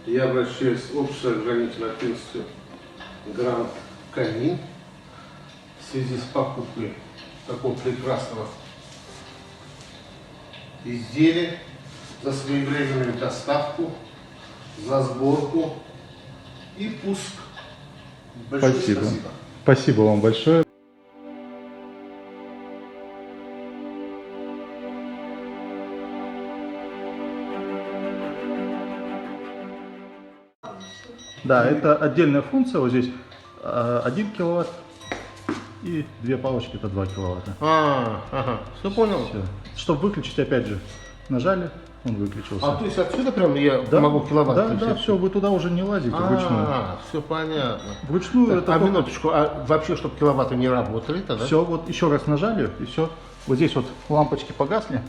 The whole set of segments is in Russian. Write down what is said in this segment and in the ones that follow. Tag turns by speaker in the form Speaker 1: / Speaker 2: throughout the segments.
Speaker 1: Я обращаюсь в общество ограниченной ответственностью Гранд Камин в связи с покупкой такого прекрасного изделия за своевременную доставку, за сборку и пуск. Большое
Speaker 2: Спасибо.
Speaker 1: спасибо.
Speaker 2: Спасибо вам большое. Да, это отдельная функция. Вот здесь 1 киловатт и 2 палочки, это 2 киловатта.
Speaker 1: Ага, все понял.
Speaker 2: Все. Чтобы выключить, опять же, нажали, он выключился.
Speaker 1: А то есть отсюда прям я
Speaker 2: Да,
Speaker 1: могу киловатт?
Speaker 2: Да, да, все, вы туда уже не лазите вручную.
Speaker 1: Все понятно.
Speaker 2: Вручную
Speaker 1: Так,
Speaker 2: это
Speaker 1: а
Speaker 2: только-
Speaker 1: минуточку, а вообще, чтобы киловатты не работали тогда?
Speaker 2: Все, вот еще раз нажали, и все. Вот здесь вот лампочки погасли.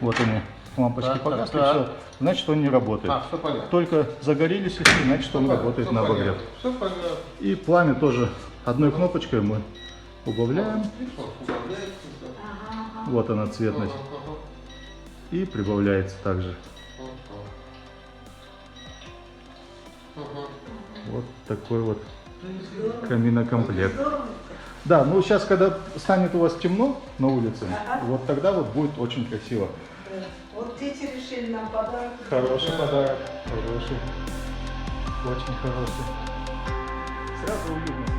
Speaker 2: Вот они, лампочки
Speaker 1: Так,
Speaker 2: погасли,
Speaker 1: так.
Speaker 2: все. Значит, он не работает.
Speaker 1: Все понятно.
Speaker 2: Только загорелись, если, значит, он работает на обогрев.
Speaker 1: Все понятно.
Speaker 2: И пламя тоже одной кнопочкой мы убавляем. Вот она цветность. И прибавляется также. Вот такой вот каминокомплект. Да, ну сейчас, когда станет у вас темно на улице, вот тогда вот будет очень красиво.
Speaker 3: Вот дети решили нам подарок.
Speaker 2: Хороший подарок, хороший, очень хороший. Сразу уютно.